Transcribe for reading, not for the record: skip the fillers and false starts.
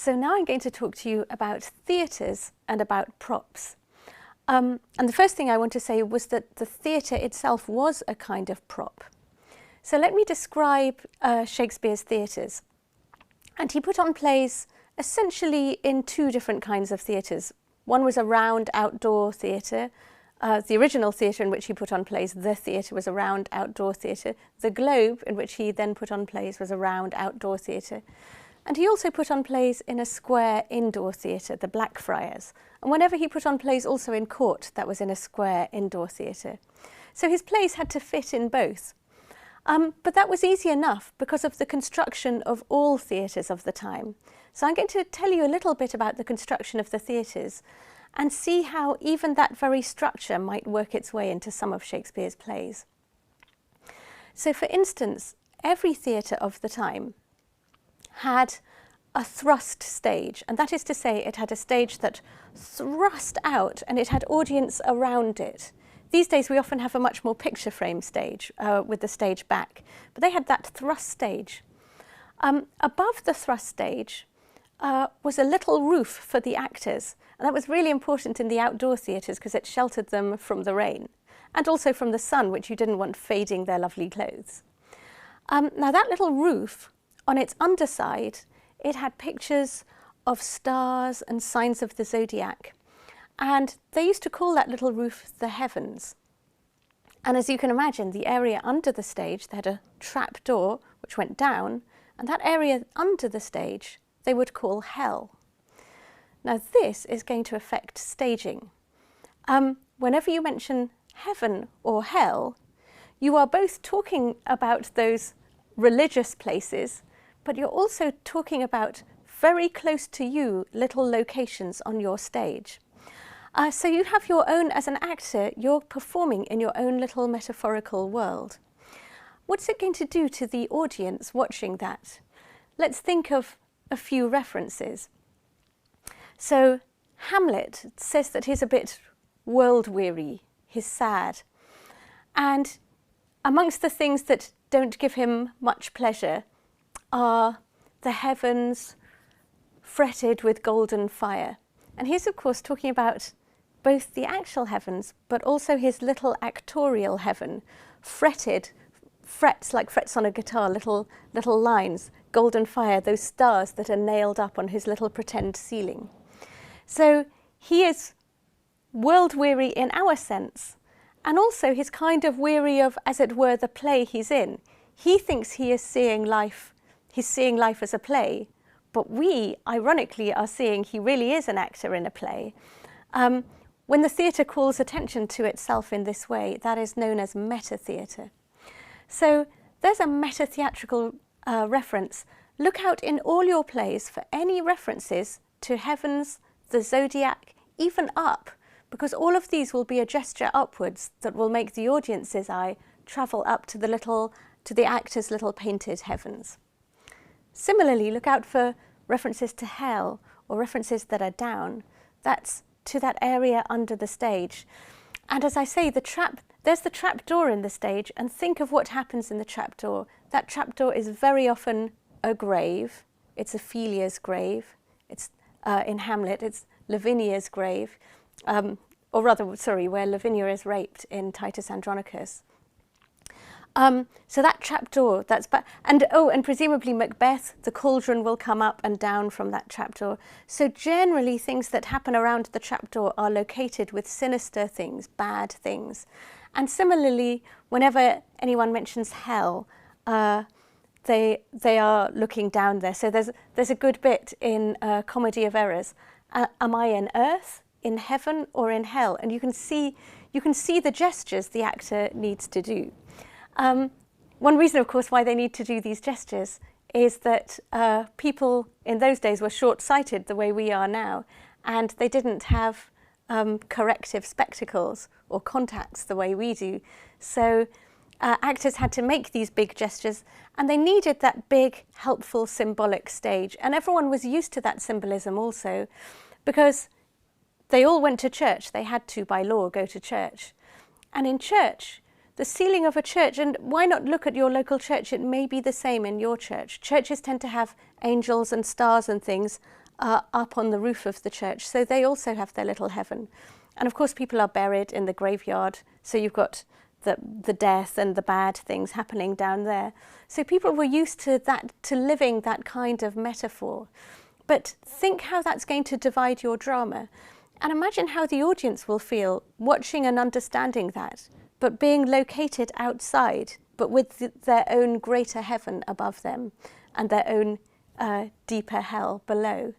So now I'm going to talk to you about theatres and about props. And the first thing I want to say was that the theatre itself was a kind of prop. So let me describe Shakespeare's theatres. And he put on plays essentially in two different kinds of theatres. One was a round outdoor theatre. The original theatre in which he put on plays, the theatre, was a round outdoor theatre. The Globe, in which he then put on plays, was a round outdoor theatre. And he also put on plays in a square indoor theatre, the Blackfriars. And whenever he put on plays also in court, that was in a square indoor theatre. So his plays had to fit in both. But that was easy enough because of the construction of all theatres of the time. So I'm going to tell you a little bit about the construction of the theatres and see how even that very structure might work its way into some of Shakespeare's plays. So for instance, every theatre of the time had a thrust stage, and that is to say it had a stage that thrust out and it had audience around it. These days we often have a much more picture frame stage with the stage back, but they had that thrust stage. Above the thrust stage was a little roof for the actors, and that was really important in the outdoor theatres because it sheltered them from the rain and also from the sun, which you didn't want fading their lovely clothes. Now that little roof, on its underside, it had pictures of stars and signs of the zodiac. And they used to call that little roof the heavens. And as you can imagine, the area under the stage, they had a trap door which went down, and that area under the stage they would call hell. Now this is going to affect staging. Whenever you mention heaven or hell, you are both talking about those religious places, but you're also talking about very close to you little locations on your stage. So you have your own, as an actor, you're performing in your own little metaphorical world. What's it going to do to the audience watching that? Let's think of a few references. So Hamlet says that he's a bit world-weary, he's sad. And amongst the things that don't give him much pleasure are the heavens fretted with golden fire. And he's of course talking about both the actual heavens, but also his little actorial heaven, fretted, frets like frets on a guitar, little lines, golden fire, those stars that are nailed up on his little pretend ceiling. So he is world-weary in our sense, and also he's kind of weary of, as it were, the play he's in. He thinks he is seeing life, he's seeing life as a play, but we, ironically, are seeing he really is an actor in a play. When the theatre calls attention to itself in this way, that is known as metatheatre. So there's a metatheatrical reference. Look out in all your plays for any references to heavens, the zodiac, even up, because all of these will be a gesture upwards that will make the audience's eye travel up to the actor's little painted heavens. Similarly, look out for references to hell or references that are down. That's to that area under the stage. And as I say, there's the trap door in the stage, and think of what happens in the trap door. That trap door is very often a grave. It's Ophelia's grave. It's in Hamlet, it's Lavinia's grave, or rather, sorry, where Lavinia is raped in Titus Andronicus. So that trapdoor, and presumably Macbeth, the cauldron will come up and down from that trapdoor. So generally things that happen around the trapdoor are located with sinister things, bad things. And similarly, whenever anyone mentions hell, they are looking down there. So there's a good bit in Comedy of Errors. Am I in earth, in heaven, or in hell? And you can see the gestures the actor needs to do. One reason, of course, why they need to do these gestures is that people in those days were short-sighted the way we are now, and they didn't have corrective spectacles or contacts the way we do. So actors had to make these big gestures, and they needed that big, helpful, symbolic stage. And everyone was used to that symbolism also, because they all went to church. They had to, by law, go to church. And in church, the ceiling of a church, and why not look at your local church? It may be the same in your church. Churches tend to have angels and stars and things up on the roof of the church, so they also have their little heaven. And of course people are buried in the graveyard, so you've got the death and the bad things happening down there. So people were used to that, to living that kind of metaphor. But think how that's going to divide your drama. And imagine how the audience will feel watching and understanding that, but being located outside, but with their own greater heaven above them and their own deeper hell below.